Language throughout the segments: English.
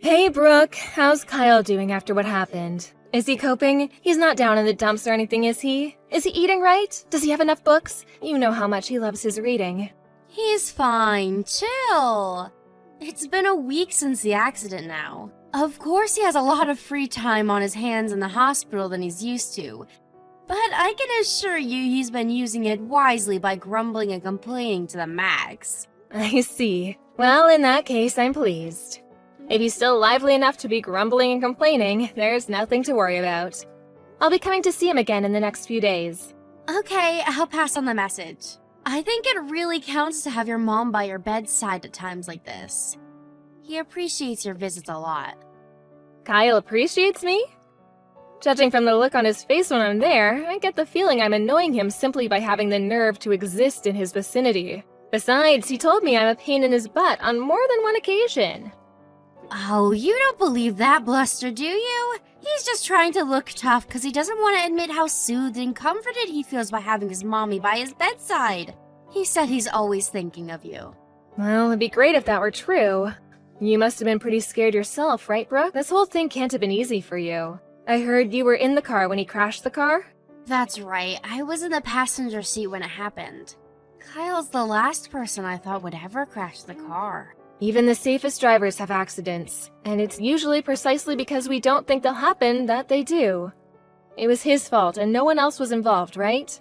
Hey, Brooke. How's Kyle doing after what happened? Is he coping? He's not down in the dumps or anything, is he? Is he eating right? Does he have enough books? You know how much he loves his reading. He's fine. Chill. It's been a week since the accident now. Of course he has a lot of free time on his hands in the hospital than he's used to. But I can assure you he's been using it wisely by grumbling and complaining to the max. I see. Well, in that case, I'm pleased. If he's still lively enough to be grumbling and complaining, there's nothing to worry about. I'll be coming to see him again in the next few days. Okay, I'll pass on the message. I think it really counts to have your mom by your bedside at times like this. He appreciates your visits a lot. Kyle appreciates me? Judging from the look on his face when I'm there, I get the feeling I'm annoying him simply by having the nerve to exist in his vicinity. Besides, he told me I'm a pain in his butt on more than one occasion. Oh, you don't believe that bluster, do you? He's just trying to look tough because he doesn't want to admit how soothed and comforted he feels by having his mommy by his bedside. He said he's always thinking of you. Well, it'd be great if that were true. You must have been pretty scared yourself, right, Brooke? This whole thing can't have been easy for you. I heard you were in the car when he crashed the car? That's right, I was in the passenger seat when it happened. Kyle's the last person I thought would ever crash the car. Even the safest drivers have accidents, and it's usually precisely because we don't think they'll happen that they do. It was his fault and no one else was involved, right?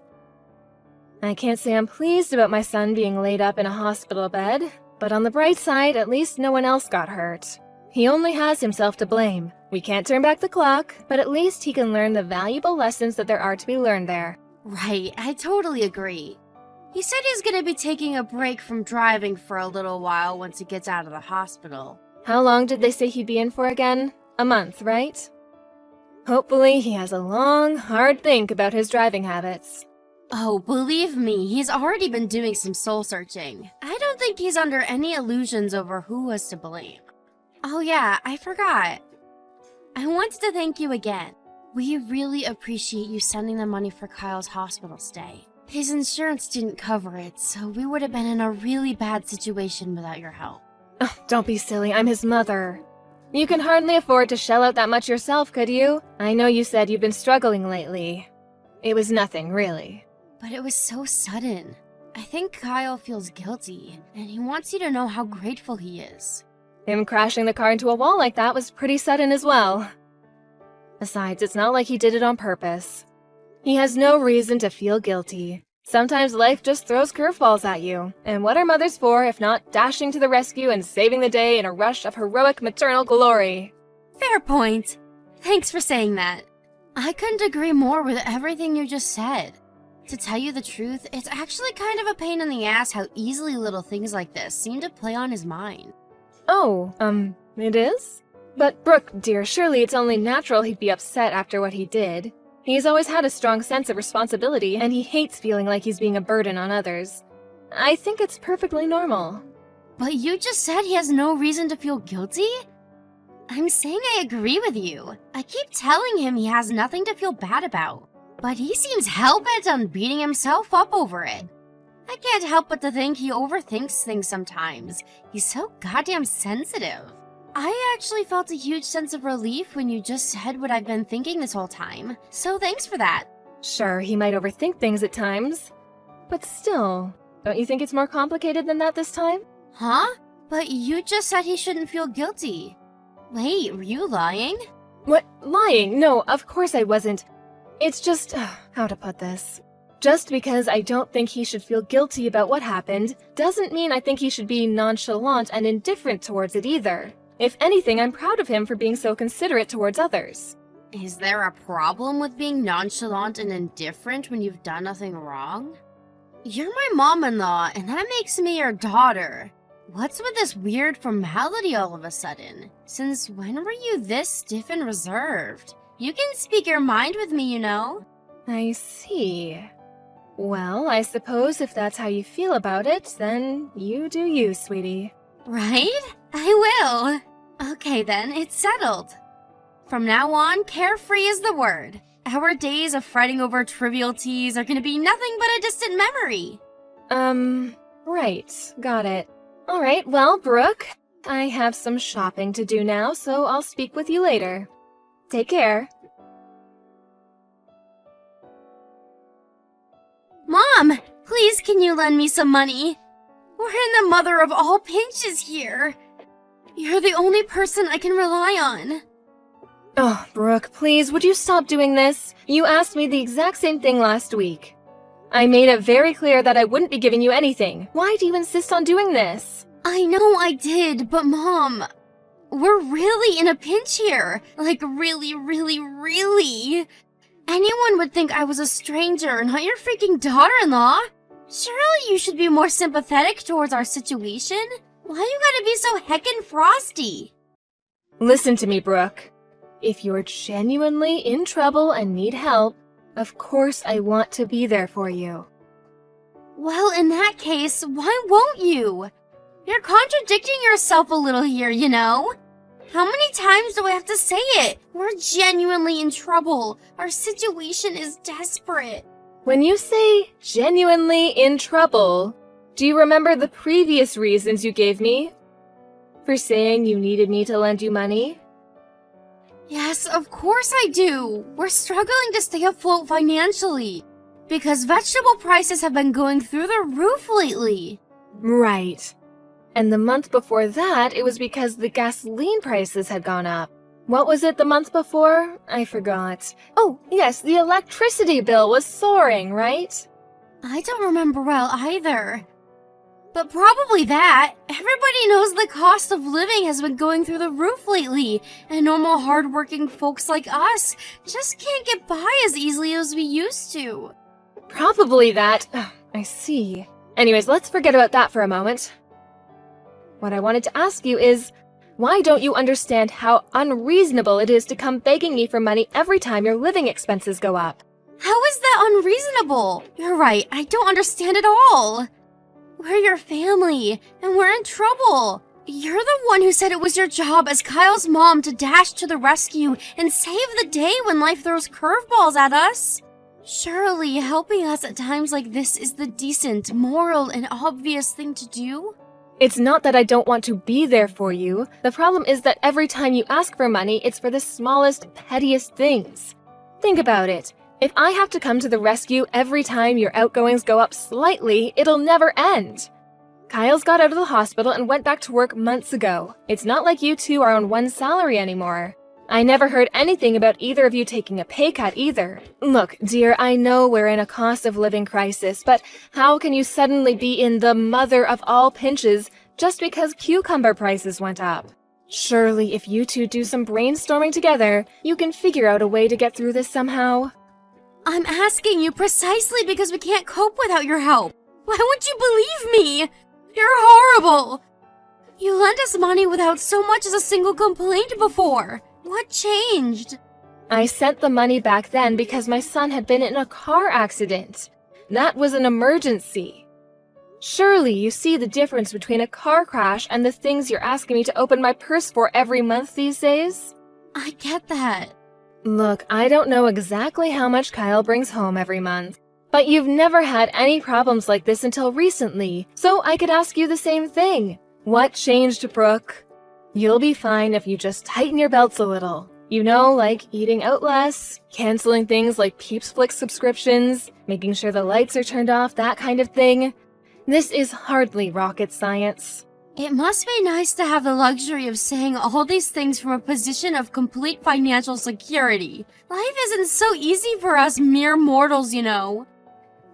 I can't say I'm pleased about my son being laid up in a hospital bed, but on the bright side, at least no one else got hurt. He only has himself to blame. We can't turn back the clock, but at least he can learn the valuable lessons that there are to be learned there. Right, I totally agree. He said he's gonna be taking a break from driving for a little while once he gets out of the hospital. How long did they say he'd be in for again? A month, right? Hopefully he has a long, hard think about his driving habits. Oh, believe me, he's already been doing some soul searching. I don't think he's under any illusions over who was to blame. Oh yeah, I forgot. I wanted to thank you again. We really appreciate you sending the money for Kyle's hospital stay. His insurance didn't cover it, so we would have been in a really bad situation without your help. Oh, don't be silly, I'm his mother. You can hardly afford to shell out that much yourself, could you? I know you said you've been struggling lately. It was nothing, really. But it was so sudden. I think Kyle feels guilty, and he wants you to know how grateful he is. Him crashing the car into a wall like that was pretty sudden as well. Besides, it's not like he did it on purpose. He has no reason to feel guilty. Sometimes life just throws curveballs at you, and what are mothers for if not dashing to the rescue and saving the day in a rush of heroic maternal glory? Fair point. Thanks for saying that. I couldn't agree more with everything you just said. To tell you the truth, it's actually kind of a pain in the ass how easily little things like this seem to play on his mind. Oh, it is? But Brooke, dear, surely it's only natural he'd be upset after what he did. He's always had a strong sense of responsibility, and he hates feeling like he's being a burden on others. I think it's perfectly normal. But you just said he has no reason to feel guilty? I'm saying I agree with you. I keep telling him he has nothing to feel bad about. But he seems hell-bent on beating himself up over it. I can't help but to think he overthinks things sometimes. He's so goddamn sensitive. I actually felt a huge sense of relief when you just said what I've been thinking this whole time, so thanks for that. Sure, he might overthink things at times. But still, don't you think it's more complicated than that this time? Huh? But you just said he shouldn't feel guilty. Wait, were you lying? What? Lying? No, of course I wasn't. It's just, how to put this? Just because I don't think he should feel guilty about what happened, doesn't mean I think he should be nonchalant and indifferent towards it either. If anything, I'm proud of him for being so considerate towards others. Is there a problem with being nonchalant and indifferent when you've done nothing wrong? You're my mom-in-law, and that makes me your daughter. What's with this weird formality all of a sudden? Since when were you this stiff and reserved? You can speak your mind with me, you know. I see. Well, I suppose if that's how you feel about it, then you do you, sweetie. Right? I will. Okay then, it's settled. From now on, carefree is the word. Our days of fretting over trivialities are gonna be nothing but a distant memory. Right. Got it. Alright, well, Brooke, I have some shopping to do now, so I'll speak with you later. Take care. Mom, please can you lend me some money? We're in the mother of all pinches here. You're the only person I can rely on. Oh, Brooke, please, would you stop doing this? You asked me the exact same thing last week. I made it very clear that I wouldn't be giving you anything. Why do you insist on doing this? I know I did, but Mom, we're really in a pinch here. Like really, really, really. Anyone would think I was a stranger, not your freaking daughter-in-law. Surely you should be more sympathetic towards our situation. Why you gotta be so heckin' frosty? Listen to me, Brooke. If you're genuinely in trouble and need help, of course I want to be there for you. Well, in that case, why won't you? You're contradicting yourself a little here, you know? How many times do I have to say it? We're genuinely in trouble. Our situation is desperate. When you say genuinely in trouble, do you remember the previous reasons you gave me for saying you needed me to lend you money? Yes, of course I do. We're struggling to stay afloat financially because vegetable prices have been going through the roof lately. Right. And the month before that, it was because the gasoline prices had gone up. What was it the month before? I forgot. Oh, yes, the electricity bill was soaring, right? I don't remember well either. But probably that. Everybody knows the cost of living has been going through the roof lately, and normal hardworking folks like us just can't get by as easily as we used to. Probably that. Ugh, I see. Anyways, let's forget about that for a moment. What I wanted to ask you is, why don't you understand how unreasonable it is to come begging me for money every time your living expenses go up? How is that unreasonable? You're right, I don't understand at all. We're your family, and we're in trouble. You're the one who said it was your job as Kyle's mom to dash to the rescue and save the day when life throws curveballs at us. Surely helping us at times like this is the decent, moral, and obvious thing to do? It's not that I don't want to be there for you. The problem is that every time you ask for money, it's for the smallest, pettiest things. Think about it. If I have to come to the rescue every time your outgoings go up slightly, it'll never end. Kyle's got out of the hospital and went back to work months ago. It's not like you two are on one salary anymore. I never heard anything about either of you taking a pay cut either. Look, dear, I know we're in a cost of living crisis, but how can you suddenly be in the mother of all pinches just because cucumber prices went up? Surely if you two do some brainstorming together, you can figure out a way to get through this somehow. I'm asking you precisely because we can't cope without your help. Why won't you believe me? You're horrible. You lent us money without so much as a single complaint before. What changed? I sent the money back then because my son had been in a car accident. That was an emergency. Surely you see the difference between a car crash and the things you're asking me to open my purse for every month these days? I get that. Look, I don't know exactly how much Kyle brings home every month, but you've never had any problems like this until recently, so I could ask you the same thing. What changed, Brooke? You'll be fine if you just tighten your belts a little. You know, like eating out less, canceling things like Peeps Flick subscriptions, making sure the lights are turned off, that kind of thing. This is hardly rocket science. It must be nice to have the luxury of saying all these things from a position of complete financial security. Life isn't so easy for us mere mortals, you know.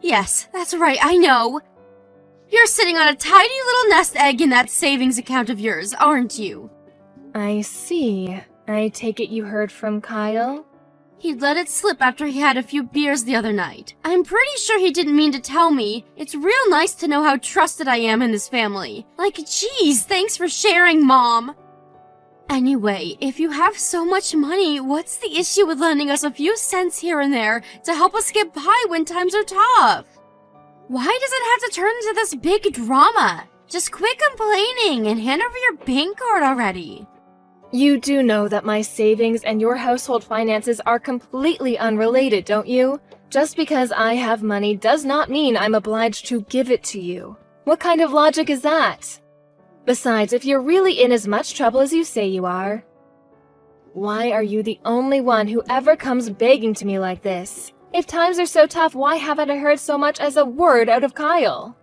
Yes, that's right, I know. You're sitting on a tiny little nest egg in that savings account of yours, aren't you? I see. I take it you heard from Kyle? He'd let it slip after he had a few beers the other night. I'm pretty sure he didn't mean to tell me. It's real nice to know how trusted I am in this family. Like, geez, thanks for sharing, Mom. Anyway, if you have so much money, what's the issue with lending us a few cents here and there to help us get by when times are tough? Why does it have to turn into this big drama? Just quit complaining and hand over your bank card already. You do know that my savings and your household finances are completely unrelated, don't you? Just because I have money does not mean I'm obliged to give it to you. What kind of logic is that? Besides, if you're really in as much trouble as you say you are, why are you the only one who ever comes begging to me like this? If times are so tough, why haven't I heard so much as a word out of Kyle?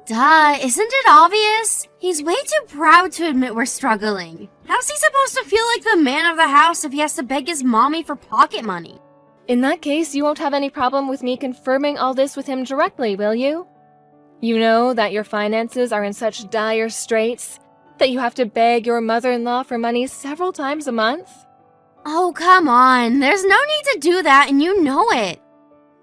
Duh, isn't it obvious? He's way too proud to admit we're struggling. How's he supposed to feel like the man of the house if he has to beg his mommy for pocket money? In that case, you won't have any problem with me confirming all this with him directly, will you? You know that your finances are in such dire straits that you have to beg your mother-in-law for money several times a month? Oh, come on. There's no need to do that, and you know it.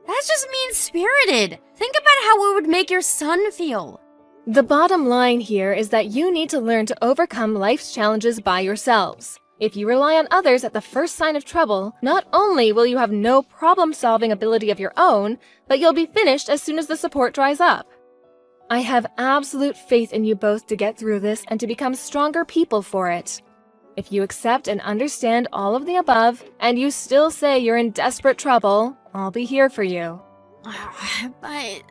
That's just mean-spirited. Think about how it would make your son feel. The bottom line here is that you need to learn to overcome life's challenges by yourselves. If you rely on others at the first sign of trouble, not only will you have no problem-solving ability of your own, but you'll be finished as soon as the support dries up. I have absolute faith in you both to get through this and to become stronger people for it. If you accept and understand all of the above, and you still say you're in desperate trouble, I'll be here for you. But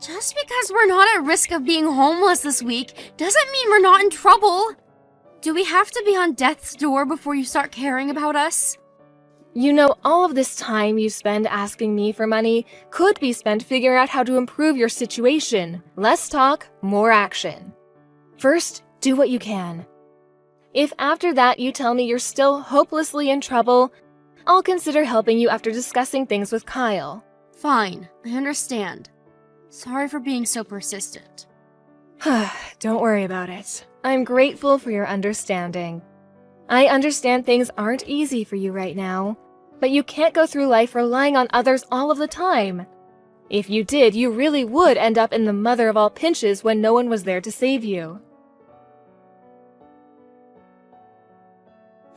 just because we're not at risk of being homeless this week doesn't mean we're not in trouble. Do we have to be on death's door before you start caring about us? You know, all of this time you spend asking me for money could be spent figuring out how to improve your situation. Less talk, more action. First, do what you can. If after that you tell me you're still hopelessly in trouble, I'll consider helping you after discussing things with Kyle. Fine, I understand. Sorry for being so persistent. Don't worry about it. I'm grateful for your understanding. I understand things aren't easy for you right now, but you can't go through life relying on others all of the time. If you did, you really would end up in the mother of all pinches when no one was there to save you.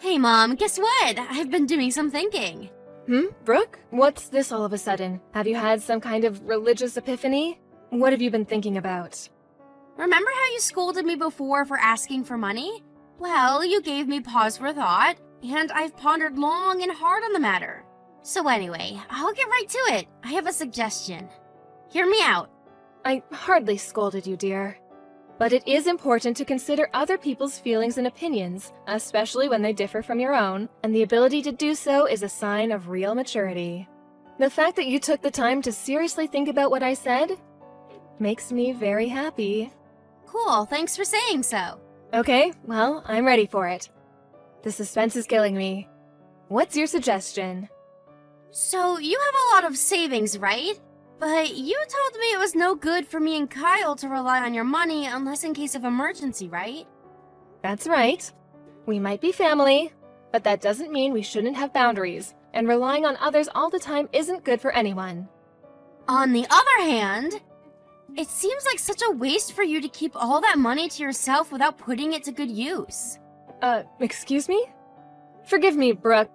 Hey Mom, guess what? I've been doing some thinking. Brooke? What's this all of a sudden? Have you had some kind of religious epiphany? What have you been thinking about? Remember how you scolded me before for asking for money? Well, you gave me pause for thought, and I've pondered long and hard on the matter. So anyway, I'll get right to it. I have a suggestion. Hear me out. I hardly scolded you, dear. But it is important to consider other people's feelings and opinions, especially when they differ from your own, and the ability to do so is a sign of real maturity. The fact that you took the time to seriously think about what I said makes me very happy. Cool, thanks for saying so. Okay, well, I'm ready for it. The suspense is killing me. What's your suggestion? So, you have a lot of savings, right? But you told me it was no good for me and Kyle to rely on your money unless in case of emergency, right? That's right. We might be family, but that doesn't mean we shouldn't have boundaries, and relying on others all the time isn't good for anyone. On the other hand, it seems like such a waste for you to keep all that money to yourself without putting it to good use. Excuse me? Forgive me, Brooke.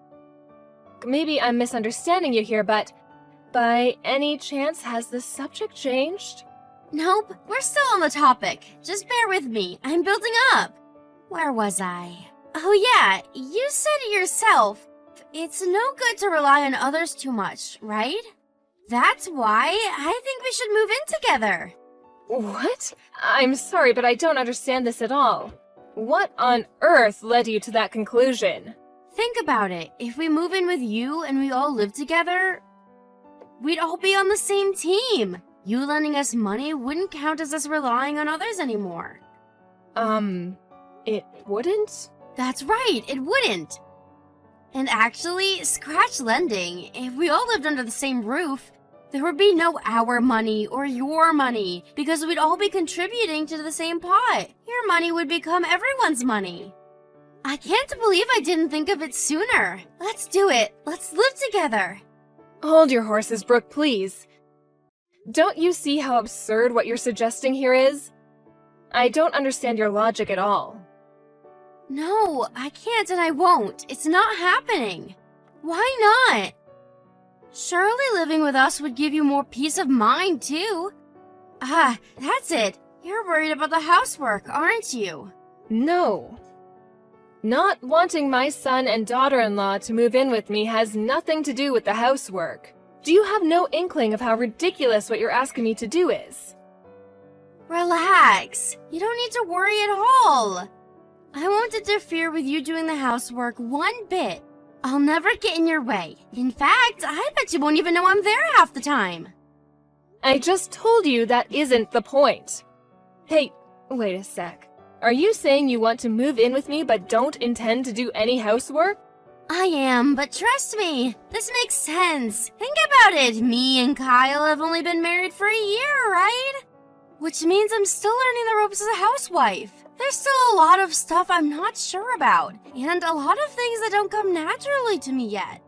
Maybe I'm misunderstanding you here, but by any chance has the subject changed? Nope, we're still on the topic. Just bear with me. I'm building up. Where was I? Oh yeah, you said it yourself. It's no good to rely on others too much, right? That's why I think we should move in together. What? I'm sorry, but I don't understand this at all. What on earth led you to that conclusion? Think about it. If we move in with you and we all live together, we'd all be on the same team. You lending us money wouldn't count as us relying on others anymore. It wouldn't? That's right, it wouldn't. And actually, scratch lending. If we all lived under the same roof, there would be no our money or your money because we'd all be contributing to the same pot. Your money would become everyone's money. I can't believe I didn't think of it sooner. Let's do it. Let's live together. Hold your horses, Brooke, please. Don't you see how absurd what you're suggesting here is? I don't understand your logic at all. No, I can't and I won't. It's not happening. Why not? Surely living with us would give you more peace of mind, too. Ah, that's it. You're worried about the housework, aren't you? No. Not wanting my son and daughter-in-law to move in with me has nothing to do with the housework. Do you have no inkling of how ridiculous what you're asking me to do is? Relax. You don't need to worry at all. I won't interfere with you doing the housework one bit. I'll never get in your way. In fact, I bet you won't even know I'm there half the time. I just told you that isn't the point. Hey, wait a sec. Are you saying you want to move in with me but don't intend to do any housework? I am, but trust me, this makes sense. Think about it. Me and Kyle have only been married for a year, right? Which means I'm still learning the ropes as a housewife. There's still a lot of stuff I'm not sure about, and a lot of things that don't come naturally to me yet.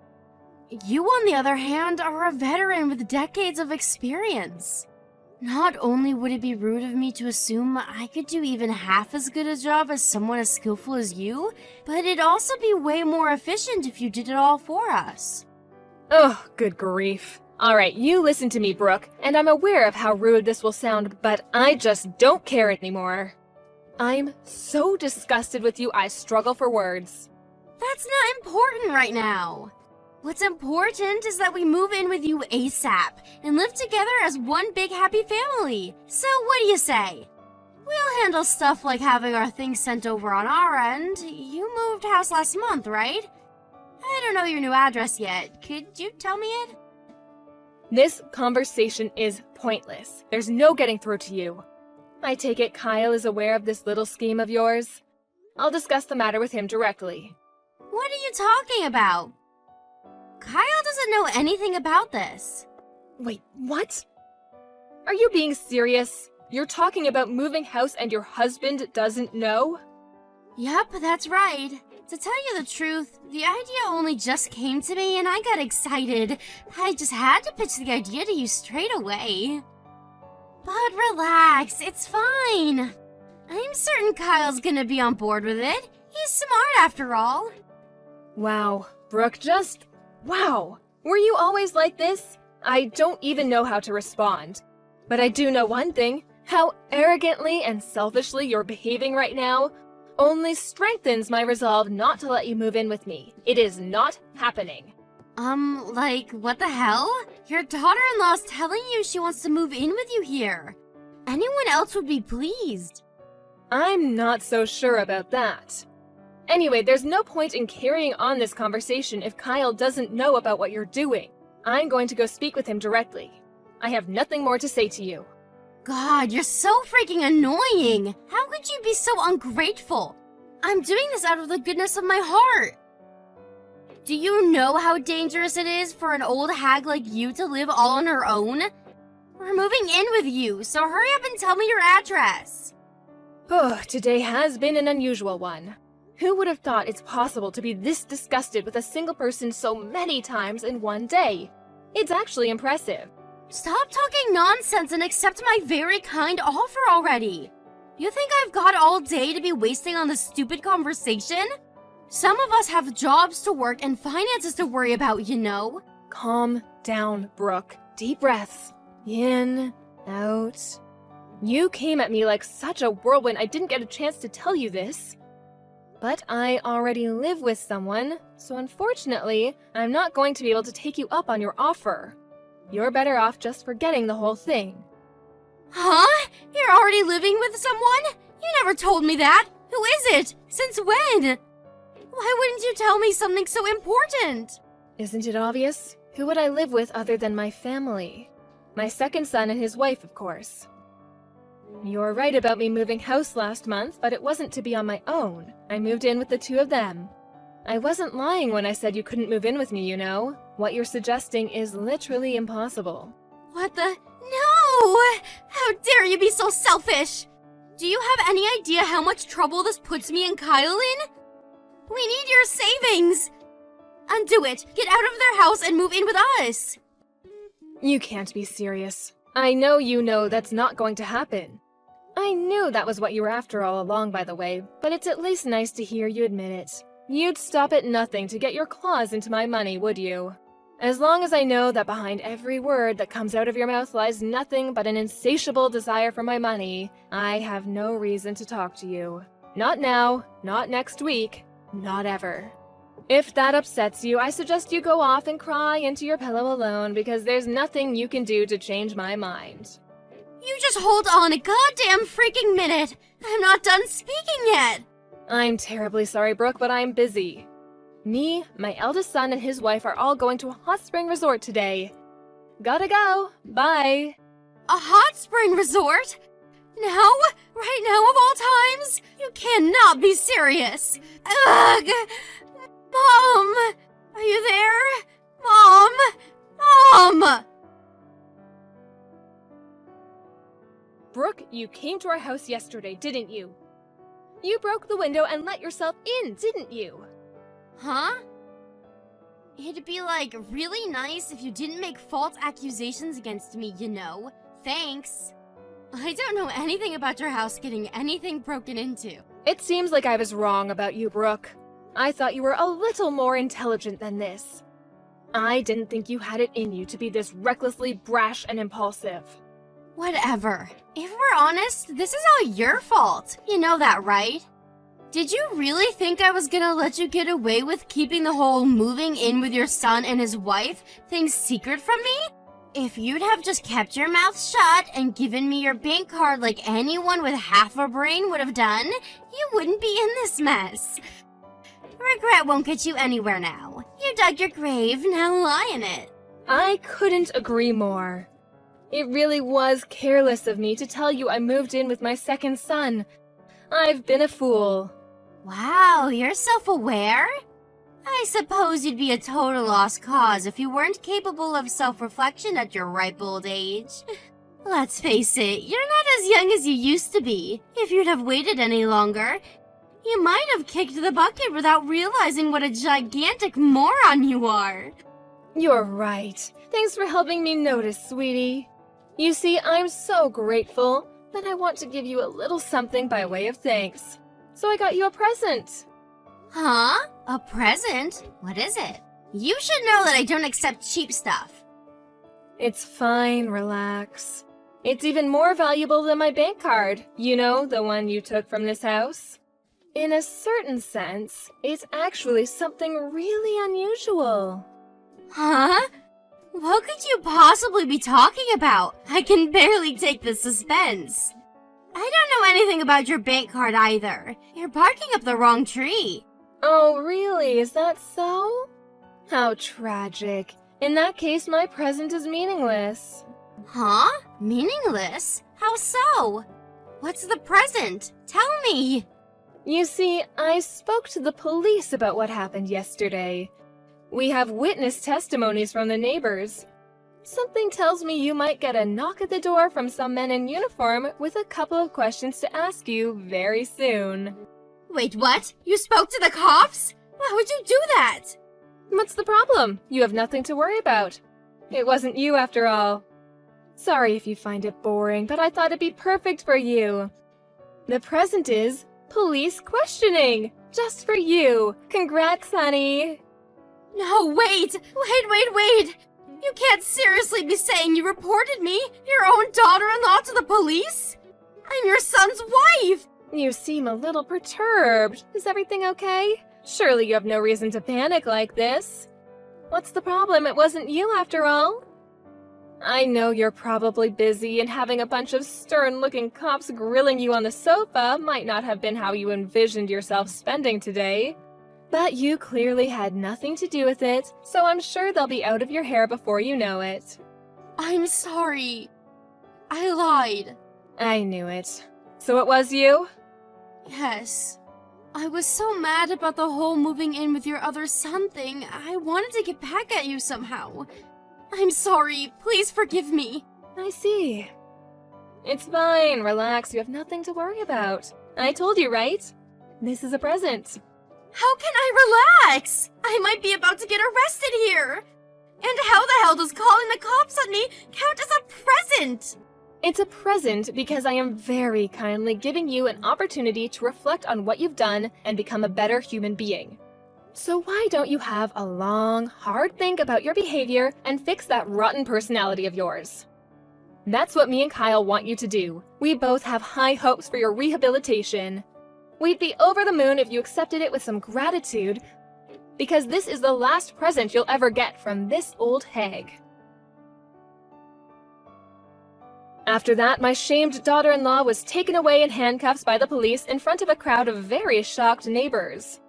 You, on the other hand, are a veteran with decades of experience. Not only would it be rude of me to assume I could do even half as good a job as someone as skillful as you, but it'd also be way more efficient if you did it all for us. Oh, good grief. Alright, you listen to me, Brooke, and I'm aware of how rude this will sound, but I just don't care anymore. I'm so disgusted with you, I struggle for words. That's not important right now. What's important is that we move in with you ASAP and live together as one big happy family. So what do you say? We'll handle stuff like having our things sent over on our end. You moved house last month, right? I don't know your new address yet. Could you tell me it? This conversation is pointless. There's no getting through to you. I take it Kyle is aware of this little scheme of yours? I'll discuss the matter with him directly. What are you talking about? Kyle doesn't know anything about this. Wait, what? Are you being serious? You're talking about moving house and your husband doesn't know? Yep, that's right. To tell you the truth, the idea only just came to me and I got excited. I just had to pitch the idea to you straight away. But relax, it's fine. I'm certain Kyle's gonna be on board with it. He's smart after all. Wow, Brooke, wow. Were you always like this? I don't even know how to respond. But I do know one thing. How arrogantly and selfishly you're behaving right now only strengthens my resolve not to let you move in with me. It is not happening. Like, what the hell? Your daughter-in-law's telling you she wants to move in with you here. Anyone else would be pleased. I'm not so sure about that. Anyway, there's no point in carrying on this conversation if Kyle doesn't know about what you're doing. I'm going to go speak with him directly. I have nothing more to say to you. God, you're so freaking annoying. How could you be so ungrateful? I'm doing this out of the goodness of my heart. Do you know how dangerous it is for an old hag like you to live all on her own? We're moving in with you, so hurry up and tell me your address. Oh, today has been an unusual one. Who would have thought it's possible to be this disgusted with a single person so many times in one day? It's actually impressive. Stop talking nonsense and accept my very kind offer already. You think I've got all day to be wasting on this stupid conversation? Some of us have jobs to work and finances to worry about, you know. Calm down, Brooke. Deep breaths. In, out. You came at me like such a whirlwind I didn't get a chance to tell you this. But I already live with someone, so unfortunately, I'm not going to be able to take you up on your offer. You're better off just forgetting the whole thing. Huh? You're already living with someone? You never told me that. Who is it? Since when? Why wouldn't you tell me something so important? Isn't it obvious? Who would I live with other than my family? My second son and his wife, of course. You're right about me moving house last month, but it wasn't to be on my own. I moved in with the two of them. I wasn't lying when I said you couldn't move in with me, you know. What you're suggesting is literally impossible. What the? No! How dare you be so selfish! Do you have any idea how much trouble this puts me and Kyle in? We need your savings! Undo it! Get out of their house and move in with us! You can't be serious. I know you know that's not going to happen. I knew that was what you were after all along, by the way, but it's at least nice to hear you admit it. You'd stop at nothing to get your claws into my money, would you? As long as I know that behind every word that comes out of your mouth lies nothing but an insatiable desire for my money, I have no reason to talk to you. Not now, not next week, not ever. If that upsets you, I suggest you go off and cry into your pillow alone because there's nothing you can do to change my mind. You just hold on a goddamn freaking minute. I'm not done speaking yet. I'm terribly sorry, Brooke, but I'm busy. Me, my eldest son, and his wife are all going to a hot spring resort today. Gotta go. Bye. A hot spring resort? Now? Right now of all times? You cannot be serious. Ugh! Mom! Are you there? Mom! Mom! Brooke, you came to our house yesterday, didn't you? You broke the window and let yourself in, didn't you? Huh? It'd be, like, really nice if you didn't make false accusations against me, you know. Thanks. I don't know anything about your house getting anything broken into. It seems like I was wrong about you, Brooke. I thought you were a little more intelligent than this. I didn't think you had it in you to be this recklessly brash and impulsive. Whatever. If we're honest, this is all your fault. You know that, right? Did you really think I was gonna let you get away with keeping the whole moving in with your son and his wife thing secret from me? If you'd have just kept your mouth shut and given me your bank card like anyone with half a brain would have done, you wouldn't be in this mess. Regret won't get you anywhere now. You dug your grave, now lie in it. I couldn't agree more. It really was careless of me to tell you I moved in with my second son. I've been a fool. Wow, you're self-aware? I suppose you'd be a total lost cause if you weren't capable of self-reflection at your ripe old age. Let's face it, you're not as young as you used to be. If you'd have waited any longer, you might have kicked the bucket without realizing what a gigantic moron you are. You're right. Thanks for helping me notice, sweetie. You see, I'm so grateful that I want to give you a little something by way of thanks. So I got you a present. Huh? A present? What is it? You should know that I don't accept cheap stuff. It's fine, relax. It's even more valuable than my bank card. You know, the one you took from this house. In a certain sense, it's actually something really unusual. Huh? What could you possibly be talking about? I can barely take the suspense. I don't know anything about your bank card either. You're barking up the wrong tree. Oh, really? Is that so? How tragic. In that case, my present is meaningless. Huh? Meaningless? How so? What's the present? Tell me. You see, I spoke to the police about what happened yesterday. We have witness testimonies from the neighbors. Something tells me you might get a knock at the door from some men in uniform with a couple of questions to ask you very soon. Wait, what? You spoke to the cops? Why would you do that? What's the problem? You have nothing to worry about. It wasn't you after all. Sorry if you find it boring, but I thought it'd be perfect for you. The present is police questioning, just for you. Congrats, honey. No, wait! You can't seriously be saying you reported me, your own daughter-in-law, to the police? I'm your son's wife! You seem a little perturbed. Is everything okay? Surely you have no reason to panic like this. What's the problem? It wasn't you after all. I know you're probably busy, and having a bunch of stern-looking cops grilling you on the sofa might not have been how you envisioned yourself spending today. But you clearly had nothing to do with it, so I'm sure they'll be out of your hair before you know it. I'm sorry. I lied. I knew it. So it was you? Yes. I was so mad about the whole moving in with your other son thing, I wanted to get back at you somehow. I'm sorry. Please forgive me. I see. It's fine. Relax. You have nothing to worry about. I told you, right? This is a present. How can I relax? I might be about to get arrested here. And how the hell does calling the cops on me count as a present? It's a present because I am very kindly giving you an opportunity to reflect on what you've done and become a better human being. So why don't you have a long, hard think about your behavior and fix that rotten personality of yours? That's what me and Kyle want you to do. We both have high hopes for your rehabilitation. We'd be over the moon if you accepted it with some gratitude, because this is the last present you'll ever get from this old hag. After that, my shamed daughter-in-law was taken away in handcuffs by the police in front of a crowd of very shocked neighbors.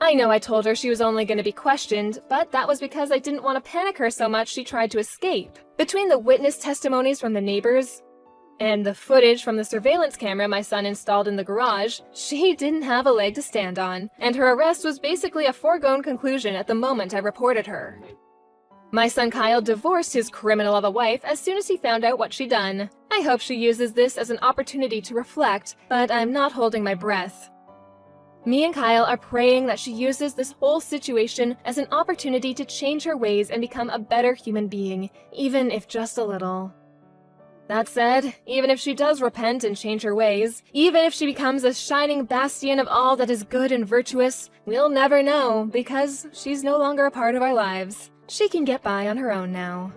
I know I told her she was only going to be questioned, but that was because I didn't want to panic her so much she tried to escape. Between the witness testimonies from the neighbors and the footage from the surveillance camera my son installed in the garage, she didn't have a leg to stand on, and her arrest was basically a foregone conclusion at the moment I reported her. My son Kyle divorced his criminal of a wife as soon as he found out what she'd done. I hope she uses this as an opportunity to reflect, but I'm not holding my breath. Me and Kyle are praying that she uses this whole situation as an opportunity to change her ways and become a better human being, even if just a little. That said, even if she does repent and change her ways, even if she becomes a shining bastion of all that is good and virtuous, we'll never know because she's no longer a part of our lives. She can get by on her own now.